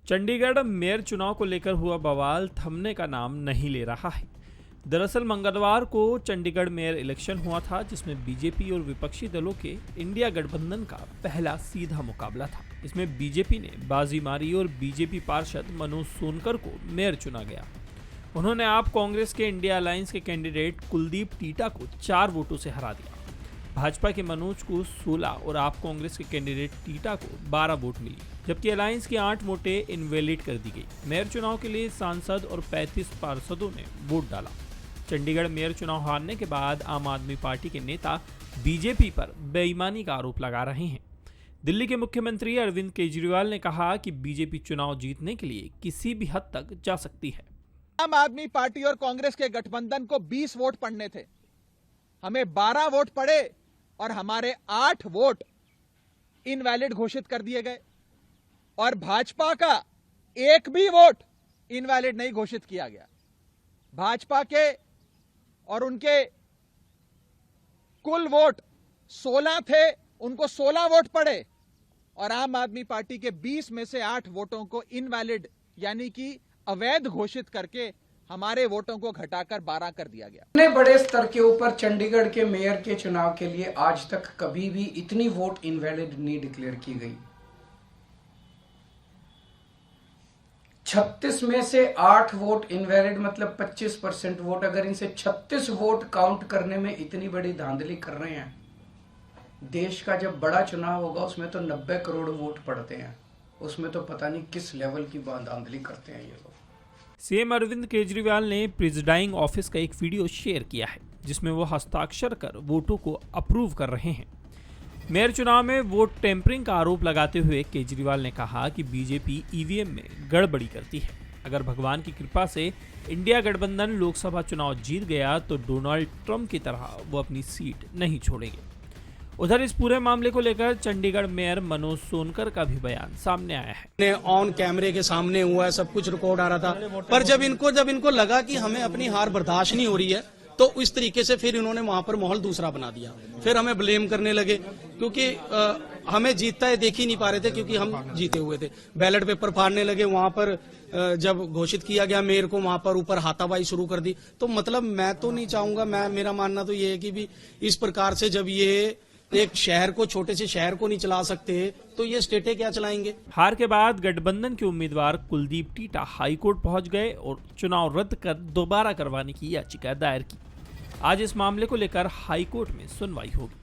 Chandigarh mayor चुनाव को लेकर हुआ बवाल थमने का नाम नहीं ले रहा है। दरअसल मंगलवार को चंडीगढ़ मेयर इलेक्शन हुआ था, जिसमें बीजेपी और विपक्षी दलों के इंडिया गठबंधन का पहला सीधा मुकाबला था। इसमें बीजेपी ने बाजी मारी और बीजेपी पार्षद मनोज सोनकर को मेयर चुना गया। उन्होंने आप कांग्रेस के इंडिया अलायंस के कैंडिडेट कुलदीप टीटा को 4 वोटों से हरा दिया। भाजपा के मनोज को 16 और आप कांग्रेस के कैंडिडेट टीटा को 12 वोट मिली, जबकि अलायंस की 8 वोटें इनवैलिड कर दी गई। मेयर चुनाव के लिए सांसद और 35 पार्षदों ने वोट डाला। चंडीगढ़ मेयर चुनाव हारने के बाद आम आदमी पार्टी के नेता बीजेपी पर बेईमानी का आरोप लगा रहे हैं। दिल्ली के मुख्यमंत्री अरविंद केजरीवाल ने कहा कि बीजेपी चुनाव जीतने के लिए किसी भी हद तक जा सकती है। आम आदमी पार्टी और कांग्रेस के गठबंधन को 20 वोट पड़ने थे, हमें 12 वोट पड़े और हमारे 8 वोट इनवैलिड घोषित कर दिए गए और भाजपा का एक भी वोट इनवैलिड नहीं घोषित किया गया। भाजपा के और उनके कुल वोट 16 थे, उनको 16 वोट पड़े और आम आदमी पार्टी के 20 में से 8 वोटों को इनवैलिड यानी कि अवैध घोषित करके हमारे वोटों को घटाकर 12 कर दिया गया। इतने बड़े स्तर के ऊपर चंडीगढ़ के मेयर के चुनाव के लिए आज तक कभी भी इतनी वोट इनवैलिड नहीं डिक्लेयर की गई। 36 में से 8 वोट इनवैलिड मतलब 25% वोट। अगर इनसे 36 वोट काउंट करने में इतनी बड़ी धांधली कर रहे हैं, देश का जब बड़ा चुनाव होगा उसमें तो 90 करोड़ वोट पड़ते हैं, उसमें तो पता नहीं किस लेवल की धांधली करते हैं ये लोग। सीएम अरविंद केजरीवाल ने प्रिजाइडिंग ऑफिस का एक वीडियो शेयर किया है, जिसमें वो हस्ताक्षर कर वोटों को अप्रूव कर रहे हैं। मेयर चुनाव में वोट टेम्परिंग का आरोप लगाते हुए केजरीवाल ने कहा कि बीजेपी ईवीएम में गड़बड़ी करती है। अगर भगवान की कृपा से इंडिया गठबंधन लोकसभा चुनाव जीत गया तो डोनाल्ड ट्रंप की तरह वो अपनी सीट नहीं छोड़ेंगे। उधर इस पूरे मामले को लेकर चंडीगढ़ मेयर मनोज सोनकर का भी बयान सामने आया है। ऑन कैमरे के सामने हुआ है, सब कुछ रिकॉर्ड आ रहा था, पर जब इनको लगा कि हमें अपनी हार बर्दाश्त नहीं हो रही है तो इस तरीके से फिर इन्होंने वहां पर माहौल दूसरा बना दिया। फिर हमें ब्लेम करने लगे क्योंकि हमें जीतता है देख ही नहीं पा रहे थे, क्योंकि हम जीते हुए थे। बैलेट पेपर फाड़ने लगे वहां पर। जब घोषित किया गया मेयर को, वहां पर ऊपर हाथापाई शुरू कर दी। तो मतलब मैं तो नहीं चाहूंगा, मेरा मानना तो ये है कि भी इस प्रकार से जब ये एक शहर को, छोटे से शहर को नहीं चला सकते तो ये स्टेटें क्या चलाएंगे। हार के बाद गठबंधन के उम्मीदवार कुलदीप टीटा हाईकोर्ट पहुंच गए और चुनाव रद्द कर दोबारा करवाने की याचिका दायर की। आज इस मामले को लेकर हाईकोर्ट में सुनवाई होगी।